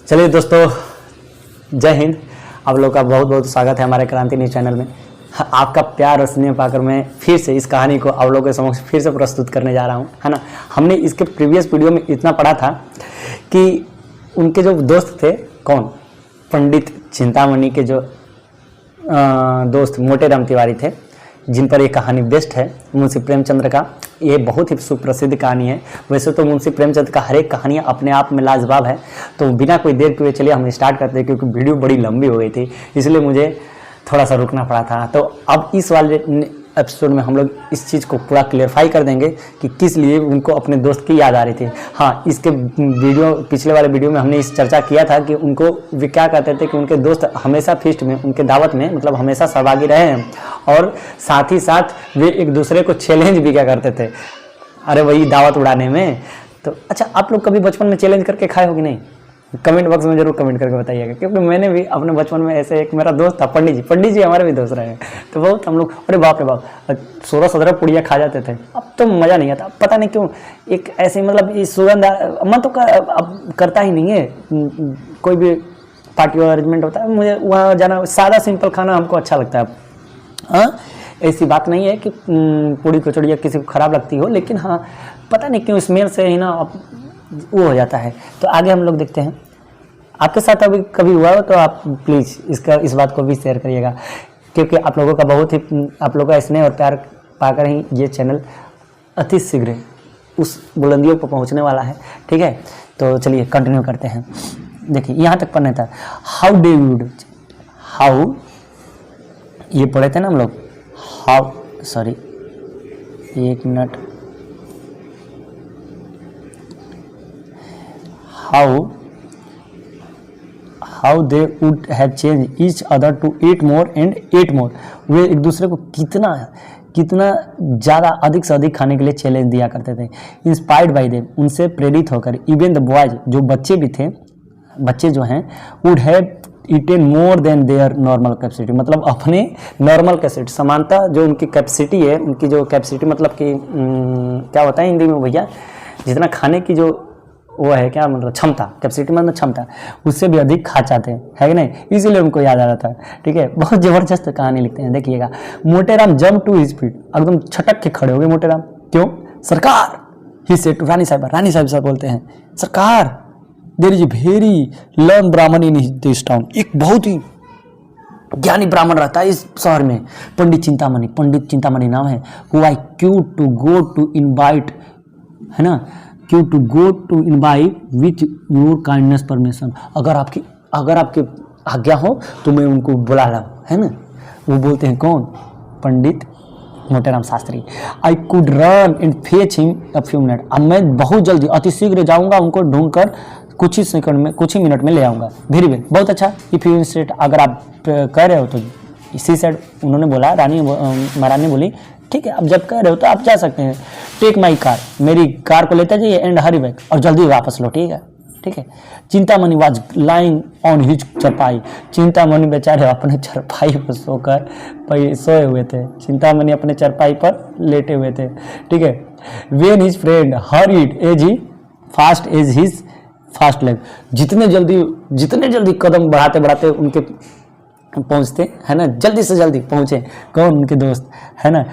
चलिए दोस्तों, जय हिंद। आप लोग का बहुत बहुत स्वागत है हमारे क्रांति न्यूज चैनल में। आपका प्यार और स्नेह पाकर मैं फिर से इस कहानी को आप लोगों के समक्ष फिर से प्रस्तुत करने जा रहा हूँ, है ना। हमने इसके प्रीवियस वीडियो में इतना पढ़ा था कि उनके जो दोस्त थे, कौन, पंडित चिंतामणि के जो दोस्त मोटेराम तिवारी थे, जिन पर ये कहानी बेस्ड है, मुंशी प्रेमचंद्र का। ये बहुत ही सुप्रसिद्ध कहानी है। वैसे तो मुंशी प्रेमचंद्र का हर एक कहानियाँ अपने आप में लाजवाब है। तो बिना कोई देर किए चलिए हम स्टार्ट करते हैं, क्योंकि वीडियो बड़ी लंबी हो गई थी, इसलिए मुझे थोड़ा सा रुकना पड़ा था। तो अब इस वाले एपिसोड में हम लोग इस चीज़ को पूरा क्लियरफाई कर देंगे कि किस लिए उनको अपने दोस्त की याद आ रही थी। हाँ, इसके पिछले वाले वीडियो में हमने इस चर्चा किया था कि उनको वे क्या कहते थे कि उनके दोस्त हमेशा फीस्ट में, उनके दावत में मतलब हमेशा सहभागी रहे हैं, और साथ ही साथ वे एक दूसरे को चैलेंज भी क्या करते थे, अरे वही दावत उड़ाने में। तो अच्छा, आप लोग कभी बचपन में चैलेंज करके खाए हो कि नहीं? कमेंट बॉक्स में जरूर कमेंट करके बताइएगा, क्योंकि मैंने भी अपने बचपन में ऐसे एक मेरा दोस्त था पंडित जी हमारे भी दोस्त रहे हैं। तो बहुत हम लोग, अरे बाप रे बाप, 16-17 पुड़िया खा जाते थे। अब तो मज़ा नहीं आता, पता नहीं क्यों। एक ऐसे मतलब इस सुगंध मन तो अब करता ही नहीं है। कोई भी पार्टी अरेंजमेंट होता है, मुझे वहाँ जाना, सादा सिंपल खाना हमको अच्छा लगता है। हाँ, ऐसी बात नहीं है कि पूड़ी कचौड़ियाँ किसी को ख़राब लगती हो, लेकिन हाँ पता नहीं क्यों स्मेल से ही ना वो हो जाता है। तो आगे हम लोग देखते हैं। आपके साथ अभी कभी हुआ हो तो आप प्लीज़ इस बात को भी शेयर करिएगा, क्योंकि आप लोगों का बहुत ही, आप लोगों का स्नेह और प्यार पाकर ही ये चैनल अति शीघ्र उस बुलंदियों पर पहुंचने वाला है। ठीक है, तो चलिए कंटिन्यू करते हैं। देखिए यहाँ तक पढ़ना था, हाउ डे वुड, हाउ, ये पढ़े थे ना हम लोग, हाउ, सॉरी एक मिनट, how they would have change each other to eat more and eat more. वे एक दूसरे को कितना ज़्यादा, अधिक से अधिक खाने के लिए चैलेंज दिया करते थे। इंस्पायर्ड बाई देम, उनसे प्रेरित होकर, इवन द बॉयज, जो बच्चे भी थे, बच्चे जो हैं, would have eaten more than there normal capacity, मतलब अपने नॉर्मल कैपेसिटी, समानता जो उनकी कैपेसिटी है, उनकी जो कैपेसिटी मतलब कि क्या होता है हिंदी में भैया, जितना खाने की जो वो है, क्या मतलब क्षमता, कैपेसिटी मतलब क्षमता, उससे भी अधिक खा चाहते हैं, है कि नहीं, इसीलिए उनको याद आ रहा था। ठीक है, बहुत ज़बरदस्त कहानी लिखते हैं। देखिएगा, Moteram jump to his feet, एकदम छटक के खड़े हो गए मोटेराम। क्यों? सरकार, ही सेड टू रानी साहब बोलते हैं, सरकार, there is a very learn Brahmin in this town, एक बहुत ही ज्ञानी ब्राह्मण रहता है इस शहर में, पंडित चिंतामणि नाम है। Who I queue to go to invite, है ना, queue to go to invite with your kindness permission, अगर आपकी आज्ञा हो तो मैं उनको बुला लाऊं, है ना। वो बोलते हैं कौन? Pandit Moteram Shastri. I could run and fetch him a few minute, अब मैं बहुत जल्दी अतिशीघ्र जाऊंगा, उनको ढूंढकर कुछ ही मिनट में ले आऊँगा। वेरी वेल, बहुत अच्छा। इफ यू इंस्टेट, अगर आप कह रहे हो तो, इसी साइड उन्होंने बोला, महारानी बोली, ठीक है, अब जब कह रहे हो तो आप जा सकते हैं। टेक माई कार, मेरी कार को लेते जाइए, एंड हरी बैक, और जल्दी वापस लो। ठीक है। Chintamani was lying on his charpai, Chintamani बेचारे अपने चरपाई पर सोए हुए थे। चिंतामणि अपने चरपाई पर लेटे हुए थे। ठीक है। When his friend hurried as he fast as his fast leg, जितने जल्दी कदम बढ़ाते उनके पहुंचते, है ना, जल्दी से जल्दी पहुंचे, कौन? उनके दोस्त, है ना,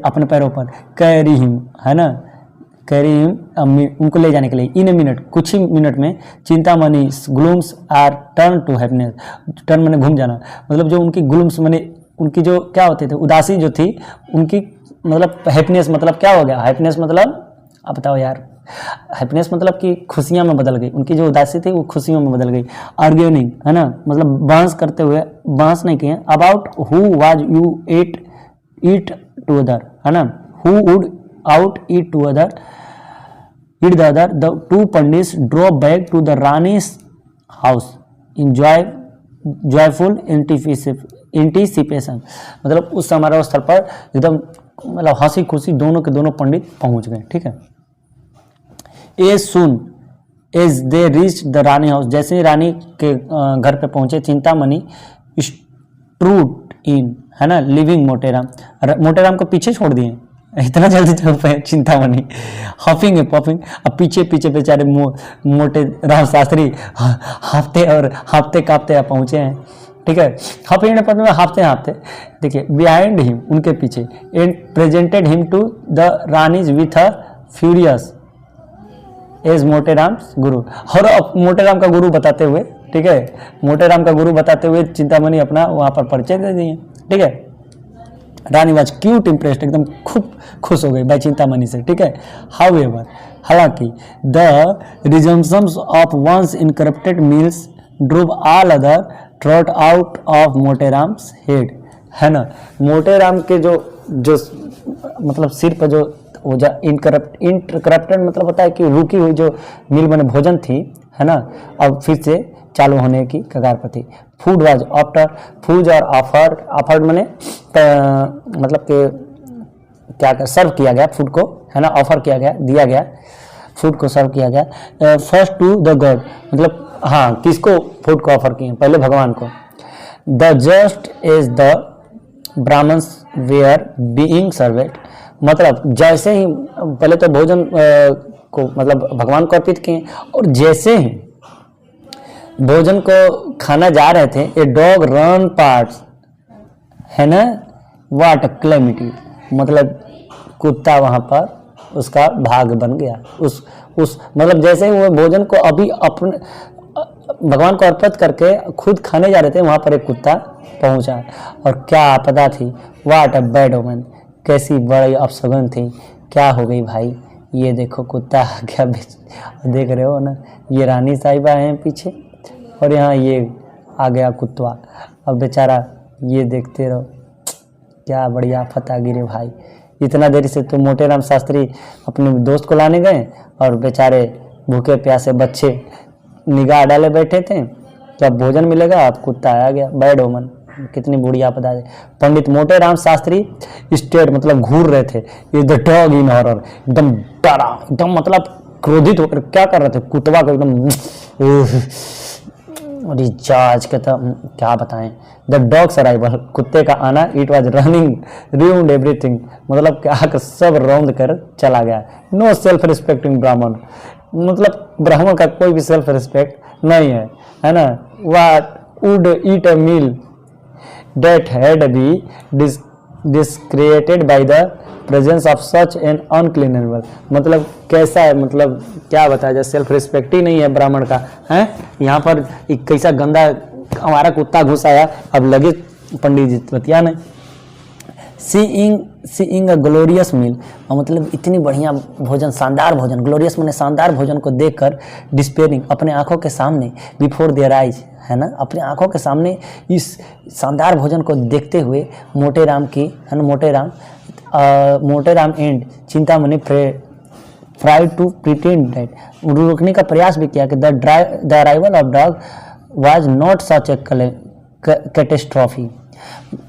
अपने पैरों पर, कैरी हिम, है ना, कैरी हिम, उनको ले जाने के लिए, इन ए मिनट, कुछ ही मिनट में, Chintamani glooms are turn to happiness, turn मैंने घूम जाना, मतलब जो उनकी ग्लूम्स मैंने, उनकी जो क्या होते थे, उदासी जो थी उनकी, मतलब हैप्पीनेस मतलब क्या हो गया? हैप्पीनेस मतलब आप बताओ यार, हैप्पीनेस मतलब कि खुशियाँ में बदल गई, उनकी जो उदासी थी वो खुशियों में बदल गई। आर्ग्यूइंग, है ना, मतलब बहस करते हुए, बहस नहीं किए, about who was you eat to other, है ना, who would out eat the other, the two pandits drop back to the Rani's house in joyful anticipation, मतलब उस समारोह स्थल पर एकदम मतलब हंसी खुशी दोनों के दोनों पंडित पहुंच गए। ठीक है। As soon as they reach the rani house, जैसे ही रानी के घर पे पहुंचे, चिंतामणि स्ट्रूड इन, है ना, लिविंग मोटेराम को पीछे छोड़ दिए, इतना जल्दी चल पाए चिंतामणि, हफिंग पफिंग। अब पीछे पीछे बेचारे मोटे राम शास्त्री हाँफते कांपते पहुंचे हैं, ठीक है। हफिंग पद में हाँफते देखिए, बिहाइंड हिम, उनके पीछे, and presented him to the ranis with a furious as Moteram guru. और मोटेराम का गुरु बताते हुए, ठीक है, मोटेराम का गुरु बताते हुए चिंतामणि अपना वहां पर परिचय दे दिए, ठीक है। रानी वाज क्यूट इम्प्रेस्ड, एकदम खूब खुश हो गई बाई चिंतामणि से, ठीक है। हाउएवर, हालांकि the resumptions of once incorrupted meals drove all other ट्रॉट आउट ऑफ मोटेराम्स हेड, है ना। मोटेराम के जो मतलब सिर पर जो वो जो इनकरप्टेड मतलब होता है कि रुकी हुई जो मील बने भोजन थी, है ना, अब फिर से चालू होने की कगार पर थी। फूड वाज आफ्टर फूड और ऑफर्ड मैंने मतलब कि क्या सर्व किया गया फूड को, है ना, ऑफर किया गया, दिया गया, फूड को सर्व किया गया। फर्स्ट टू द गॉड, मतलब हाँ, किसको फूड को ऑफर किए, पहले भगवान को। The just as the Brahmins were being served, मतलब जैसे ही पहले तो भोजन को मतलब भगवान को अर्पित किए, और जैसे ही भोजन को खाना जा रहे थे, ए डॉग रन पार्ट्स, है ना, वाट क्लेमिटी, मतलब कुत्ता वहां पर उसका भाग बन गया। उस मतलब जैसे ही वो भोजन को अभी अपने भगवान को अर्पित करके खुद खाने जा रहे थे, वहां पर एक कुत्ता पहुंचा, और क्या आपदा थी। वाट अ बैड ओमेन, कैसी बड़ी अपशगुन थी। क्या हो गई भाई, ये देखो कुत्ता क्या देख रहे हो ना, ये रानी साहिबा हैं पीछे, और यहाँ ये आ गया कुत्ता। अब बेचारा ये देखते रहो, क्या बड़ी आफत आ गिरे भाई। इतना देरी से तो मोटेराम शास्त्री अपने दोस्त को लाने गए, और बेचारे भूखे प्यासे बच्चे निगाह डाले बैठे थे, जब भोजन मिलेगा अब कुत्ता आ गया। बैड ओमन, कितनी बुरी आपदा है। पंडित मोटेराम शास्त्री स्टेट मतलब घूर रहे थे, ये द डॉग इन हॉरर, एकदम डरा, एकदम मतलब क्रोधित होकर क्या कर रहे थे, कुत्ता को एकदम रिचार्ज के तो क्या बताएं। द डॉग्स अराइवल, कुत्ते का आना, it was running ruined everything, मतलब क्या आकर सब रौंद कर चला गया। नो सेल्फ रिस्पेक्टिंग ब्राह्मण, मतलब ब्राह्मण का कोई भी सेल्फ रिस्पेक्ट नहीं है ना। What would eat a meal that had be discredited by the presence of such an unclean animal, मतलब कैसा है, मतलब क्या बताया जाए, सेल्फ रिस्पेक्ट ही नहीं है ब्राह्मण का, है। यहाँ पर एक कैसा गंदा हमारा कुत्ता घुस आया, अब लगे पंडित जी बतियाने। सीइंग अ ग्लोरियस मील, मतलब इतनी बढ़िया भोजन, शानदार भोजन, ग्लोरियस मैंने शानदार भोजन को देखकर, डिस्पेयरिंग, अपने आंखों के सामने, बिफोर देयर आइज, है ना, अपने आंखों के सामने इस शानदार भोजन को देखते हुए मोटेराम की, है ना, Moteram and Chintamani tried to pretend that, रोकने का प्रयास भी किया कि the arrival of dog was not such a catastrophe,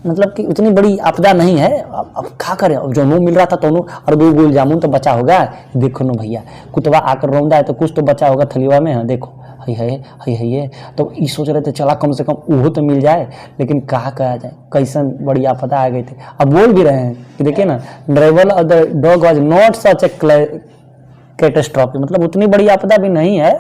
मतलब कि उतनी बड़ी आपदा नहीं है। अब खा कर जो मुंह मिल रहा था तो और गुल जामुन तो बचा होगा, देखो ना भैया कुतवा आकर रौंदा है तो कुछ तो बचा होगा थलिवा में, हाँ देखो है तो ये सोच रहे थे चला कम से कम वो तो मिल जाए, लेकिन कहा जाए, कैसन बड़ी आपदा आ गई थी। अब बोल भी रहे हैं कि देखिए ना, drivel of the dog was not such a catastrophe, मतलब उतनी बड़ी आपदा भी नहीं है।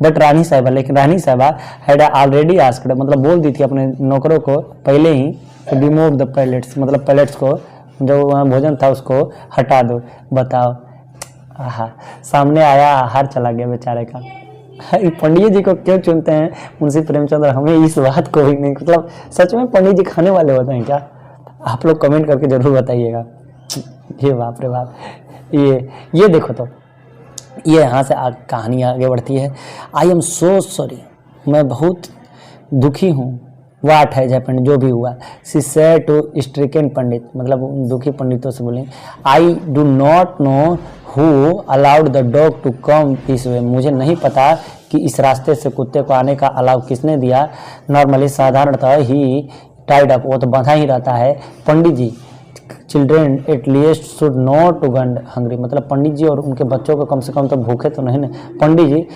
बट रानी साहिबा, लेकिन रानी साहिबा हैड ऑलरेडी आस्क्ड, मतलब बोल दी थी अपने नौकरों को पहले ही, तो रिमूव द पैलेट्स, मतलब पैलेट्स को जो वहाँ भोजन था उसको हटा दो। बताओ, आहा, सामने आया, आहार चला गया बेचारे का। पंडित जी को क्यों चुनते हैं मुंशी प्रेमचंद्र, हमें इस बात को ही नहीं, मतलब सच में पंडित जी खाने वाले होते हैं क्या? आप लोग कमेंट करके जरूर बताइएगा। ये बाप रे बाप, ये देखो तो ये यहाँ से कहानी आगे बढ़ती है। आई एम सो सॉरी, मैं बहुत दुखी हूँ। वाट है जय पंडित, जो भी हुआ। She said to stricken pandit, मतलब दुखी पंडितों से बोले, I do not know who allowed the dog to come this way, मुझे नहीं पता कि इस रास्ते से कुत्ते को आने का अलाउ किसने दिया। नॉर्मली साधारणतः ही टाइड अप, वो तो बंधा ही रहता है। Pandit ji, children at least should not to gun hungry, मतलब पंडित जी और उनके बच्चों को कम से कम तो भूखे तो नहीं, पंडित जी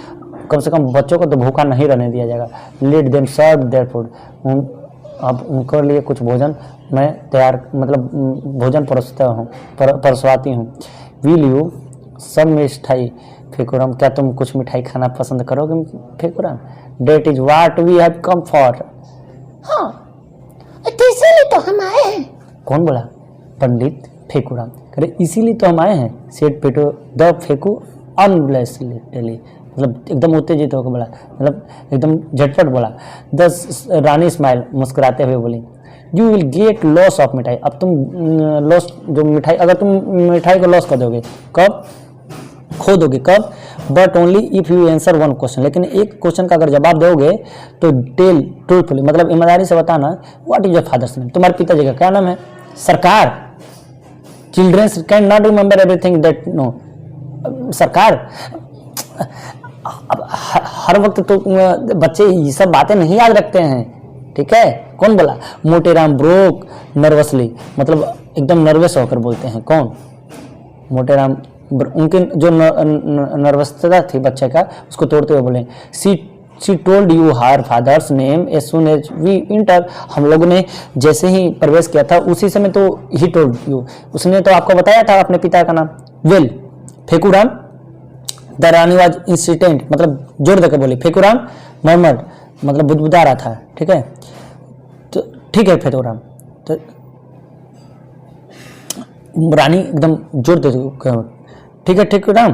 कम से कम बच्चों को तो भूखा नहीं रहने दिया जाएगा। Let them serve their food, अब उनके लिए कुछ भोजन मैं तैयार मतलब भोजन परसवाती हूँ। विल यू, सब मिठाई फेकुराम, क्या तुम कुछ मिठाई खाना पसंद करोगे Phekuram? That is what we have come for. हाँ तो इसीलिए तो हम आए हैं। कौन बोला? पंडित फेकुराम। अरे इसीलिए तो हम आए हैं। सेठ पेटो द फेकू अनब्लेसली, मतलब एकदम उत्तेजित होकर बोला, मतलब एकदम झटपट बोला। द रानी स्माइल, मुस्कुराते हुए बोली, you will get loss of मिठाई, अब तुम लॉस जो मिठाई, अगर तुम मिठाई को लॉस कर दोगे, कब खो दोगे, कब? But only if you answer one question, लेकिन एक क्वेश्चन का अगर जवाब दोगे तो टेल ट्रूथफुली, मतलब ईमानदारी से बताना, what is your father's name, तुम्हारे पिताजी का क्या नाम है? सरकार, childrens can not remember everything that no, सरकार अब हर वक्त तो बच्चे ये सब बातें नहीं याद रखते हैं, ठीक है? कौन बोला? मोटेराम ब्रोक नर्वसली, मतलब एकदम नर्वस होकर बोलते हैं। कौन? मोटेराम। उनके जो नर्वसता थी बच्चे का, उसको तोड़ते हुए बोले, she told you her father's name as soon as we enter, हम लोगों ने जैसे ही प्रवेश किया था उसी समय तो ही टोल्ड यू, उसने तो आपको बताया था अपने पिता का नाम। Well Phekuram, the Rani was insistent, मतलब जोर देकर बोली। फेकुराम मर्मर, मतलब बुदबुदा रहा था, ठीक है? तो ठीक है फेकुराम, तो रानी एकदम जोर दे, ठीक है Phekuram,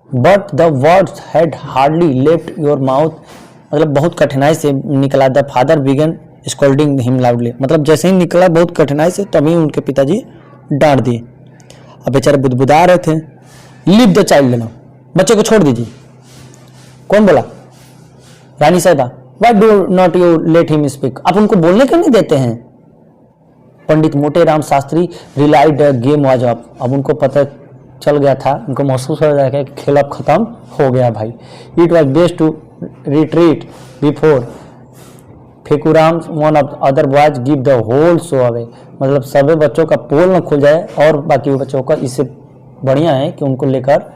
but the words had hardly left your mouth, मतलब बहुत कठिनाई से निकला। The father began scolding him loudly, मतलब जैसे ही निकला बहुत कठिनाई से, तभी उनके पिताजी डांट दिए। अब बेचारे बुदबुदा रहे थे। लीव द चाइल्ड नो, बच्चे को छोड़ दीजिए। कौन बोला? Rani Sahiba. Why do not you let him speak, आप उनको बोलने क्यों नहीं देते हैं? Pandit Moteram Shastri realised game was up, अब उनको पता चल गया था, उनको महसूस हो जाएगा कि खेल अब खत्म हो गया भाई। It was best to retreat before Phekuram one of other boys give the whole show away, मतलब सभी बच्चों का पोल न खुल जाए और बाकी बच्चों का, इससे बढ़िया है कि उनको लेकर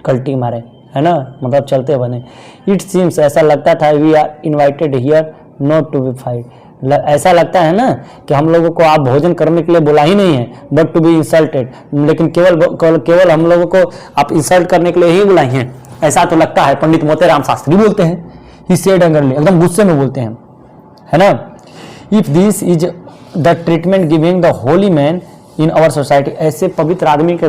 कल्टी मारे, है ना, मतलब चलते बने। इट सीम्स, ऐसा लगता था, we are invited here not to be fight, ऐसा लगता है ना कि हम लोगों को आप भोजन करने के लिए बुला ही नहीं है, बट टू बी इंसल्टेड, लेकिन केवल हम लोगों को आप इंसल्ट करने के लिए ही बुलाई हैं, ऐसा तो लगता है। पंडित मोतेराम शास्त्री बोलते हैं, ही सेड एंग्रली, एकदम गुस्से में बोलते हैं, है ना। If this is the treatment giving the holy man in our society, ऐसे पवित्र आदमी के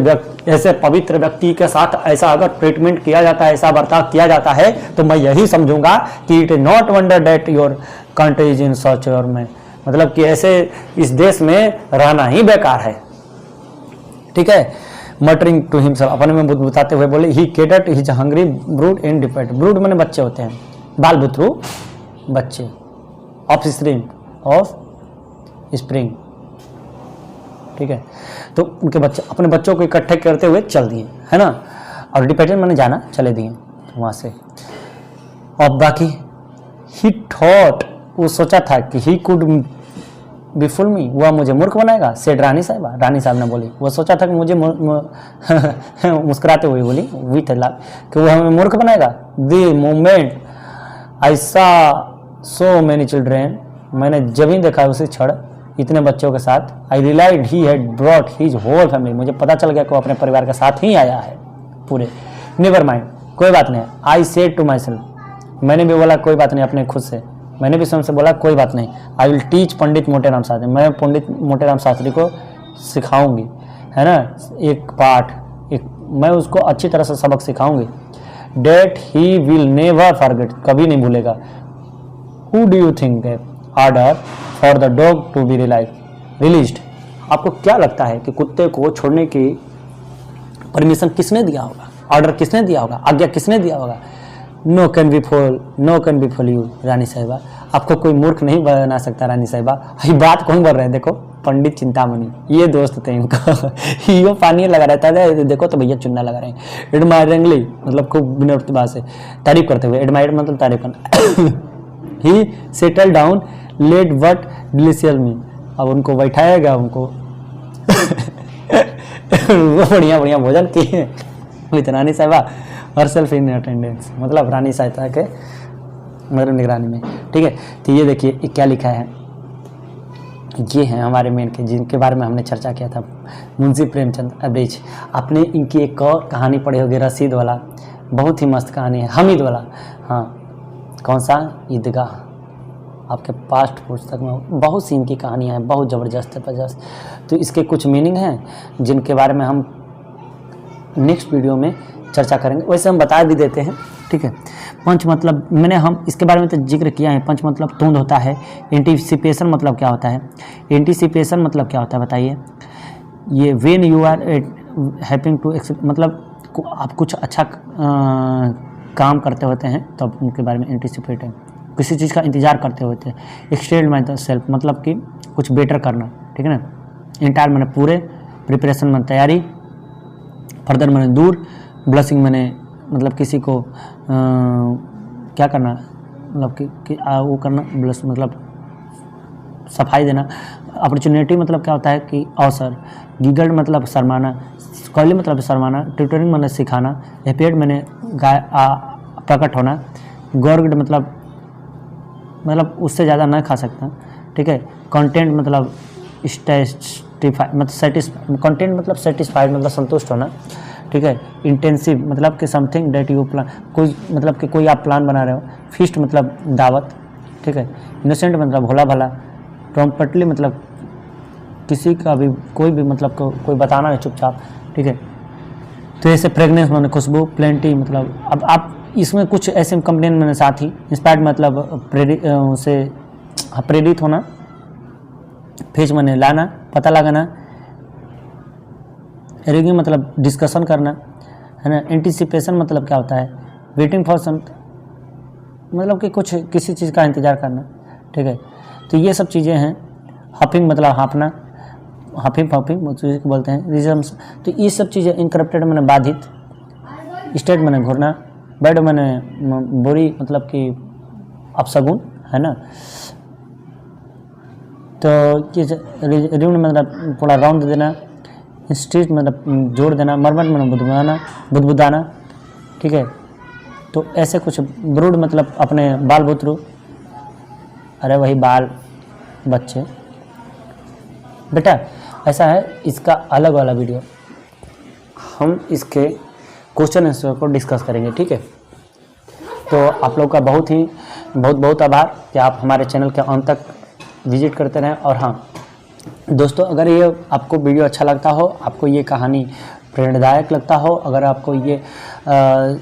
ऐसे पवित्र व्यक्ति के साथ ऐसा अगर ट्रीटमेंट किया जाता है, ऐसा बर्ताव किया जाता है, तो मैं यही समझूंगा कि it is not wonder that your country is in such और में, मतलब कि ऐसे इस देश में रहना ही बेकार है, ठीक है। मटरिंग टू हिमसेल्फ, अपने में बुदबुदाते हुए बोले, ही केटर्ड हिज हंग्री ब्रूड इन डिपेंड, ब्रूड माने बच्चे होते हैं, बाल बुतरू बच्चे, ऑफ स्प्रिंग, ठीक है। तो उनके बच्चे अपने बच्चों को इकट्ठे करते हुए चल दिए, है ना, और डिपेंडेंट मैंने जाना चले दिए वहाँ से। और बाकी ही थॉट, वो सोचा था कि ही कुड बी फुल मी, वह मुझे मूर्ख बनाएगा, सेड रानी साहिबा, रानी साहब ने बोली, वो सोचा था कि मुझे मुस्कुराते हुए बोली विथ लाफ कि वो हमें मूर्ख बनाएगा। द मोमेंट आई सा सो मेनी चिल्ड्रेन, मैंने जब ही देखा उसी क्षण इतने बच्चों के साथ, I realize he had brought his whole family, मुझे पता चल गया कि वो अपने परिवार के साथ ही आया है पूरे। नेवर माइंड, कोई बात नहीं, I said to myself, मैंने भी बोला कोई बात नहीं अपने खुद से, मैंने भी स्वयं से बोला कोई बात नहीं। आई विल टीच पंडित मोटेराम शास्त्री, मैं पंडित मोटेराम शास्त्री को सिखाऊंगी, है ना, एक पाठ, एक मैं उसको अच्छी तरह से सबक सिखाऊंगी। That he will never forget, कभी नहीं भूलेगा। Who do you think order for the dog to be released, आपको क्या लगता है कि कुत्ते को छोड़ने की परमिशन किसने दिया होगा, ऑर्डर किसने दिया होगा, आज्ञा किसने दिया होगा? No can be fall you रानी साहिबा, आपको कोई मूर्ख नहीं बना सकता रानी साहिबा। ये बात कौन बोल रहे हैं? देखो पंडित चिंतामणि, ये दोस्त थे इनका ये पानी लगा रहता है, देखो तो भैया चुन्ना लगा रहे हैं। एडमायरिंगली, मतलब खूब विनम्रता से तारीफ करते हुए, एडमायर मतलब तारीफ करना। He settle down late but delicious me, अब उनको बैठाया गया, उनको वो बढ़िया बढ़िया भोजन किए विद रानी साहिबा हरसेल्फ इन अटेंडेंस, मतलब रानी साहिबा के मतलब निगरानी में, ठीक है। तो ये देखिए क्या लिखा है, ये हैं हमारे मेन के, जिनके बारे में हमने चर्चा किया था, मुंशी प्रेमचंद अब्रिज। आपने इनकी एक और कहानी पढ़ी होगी, रसीद वाला, बहुत ही मस्त कहानी है, हामिद वाला। हाँ, कौन सा, ईदगाह, आपके पास्ट पुस्तक में बहुत सी इनकी कहानियाँ हैं, बहुत ज़बरदस्त है। तो इसके कुछ मीनिंग हैं जिनके बारे में हम नेक्स्ट वीडियो में चर्चा करेंगे। वैसे हम बता भी देते हैं, ठीक है। पंच मतलब मैंने हम इसके बारे में तो जिक्र किया है। पंच मतलब तुंद होता है। एंटीसिपेशन मतलब क्या होता है? एंटीसिपेशन मतलब क्या होता है बताइए? ये when you are happening to मतलब आप कुछ अच्छा काम करते होते हैं तो आप उनके बारे में एंटीसिपेट है, किसी चीज़ का इंतजार करते होते हैं। एक्सटेंड माई सेल्फ मतलब कि कुछ बेटर करना, ठीक है ना। इंटायर मैंने पूरे, प्रिपरेशन मैंने तैयारी, फर्दर मैंने दूर, ब्लसिंग मैंने मतलब किसी को क्या करना, मतलब कि वो करना, ब्लस मतलब सफाई देना। अपॉर्चुनिटी मतलब क्या होता है कि अवसर। गिगल मतलब शर्माना, कॉली मतलब शर्माना, ट्यूटरिंग मैंने सिखाना, एपेड मैंने प्रकट होना, गॉर्गड मतलब उससे ज़्यादा ना खा सकता, ठीक है। कंटेंट मतलब सेटिस्फाई, मतलब सेटिस्फाई, कंटेंट मतलब सेटिस्फाइड मतलब संतुष्ट होना, ठीक है। इंटेंसिव मतलब कि समथिंग डेट यू प्लान, कोई मतलब कि कोई आप प्लान बना रहे हो। फीस्ट मतलब दावत, ठीक है। इनोसेंट मतलब भोला भला। प्रॉम्प्टली मतलब किसी का भी कोई भी मतलब कोई बताना है चुपचाप, ठीक है। तो ऐसे फ्रेगनेंस मतलब खुशबू। प्लेंटी मतलब अब आप इसमें कुछ ऐसे कंप्लेन मैंने साथ ही। इंस्पायर्ड मतलब प्रेरित होना। फेज मैंने लाना, पता लगाना। एरिंग मतलब डिस्कशन करना, है ना। एंटीसिपेशन मतलब क्या होता है? वेटिंग फॉर सम मतलब कि कुछ किसी चीज़ का इंतज़ार करना, ठीक है। तो ये सब चीज़ें हैं। हफिंग मतलब हाँफना, हफिंग बोलते हैं। रिजम्स, तो ये सब चीज़ें इनकरप्टेड मैंने बाधित। स्टेट मैंने घूरना। बैड मैंने बुरी मतलब कि अपशगुन, है ना। तो ये रिउंड मतलब पूरा राउंड देना। स्ट्रीट मतलब जोड़ देना। मरमट मतलब बुदबुदाना, ठीक है। तो ऐसे कुछ। ब्रूड मतलब अपने बाल बुतरू, अरे वही बाल बच्चे। बेटा ऐसा है, इसका अलग वाला वीडियो हम इसके क्वेश्चन आंसर को डिस्कस करेंगे, ठीक है। तो आप लोग का बहुत आभार कि आप हमारे चैनल के अंत तक विजिट करते रहें। और हाँ दोस्तों, अगर ये आपको वीडियो अच्छा लगता हो, आपको ये कहानी प्रेरणादायक लगता हो, अगर आपको ये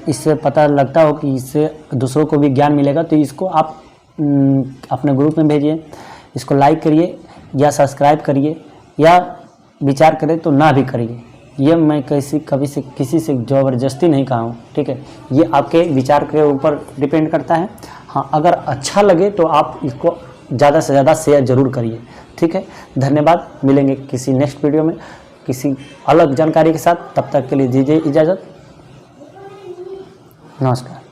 इससे पता लगता हो कि इससे दूसरों को भी ज्ञान मिलेगा, तो इसको आप अपने ग्रुप में भेजिए, इसको लाइक करिए या सब्सक्राइब करिए, या विचार करें तो ना भी करिए। ये मैं कभी से किसी से ज़बरदस्ती नहीं कहा हूँ, ठीक है। ये आपके विचार के ऊपर डिपेंड करता है। हाँ, अगर अच्छा लगे तो आप इसको ज़्यादा से ज़्यादा शेयर ज़रूर करिए, ठीक है। धन्यवाद। मिलेंगे किसी नेक्स्ट वीडियो में किसी अलग जानकारी के साथ। तब तक के लिए दीजिए इजाज़त। नमस्कार।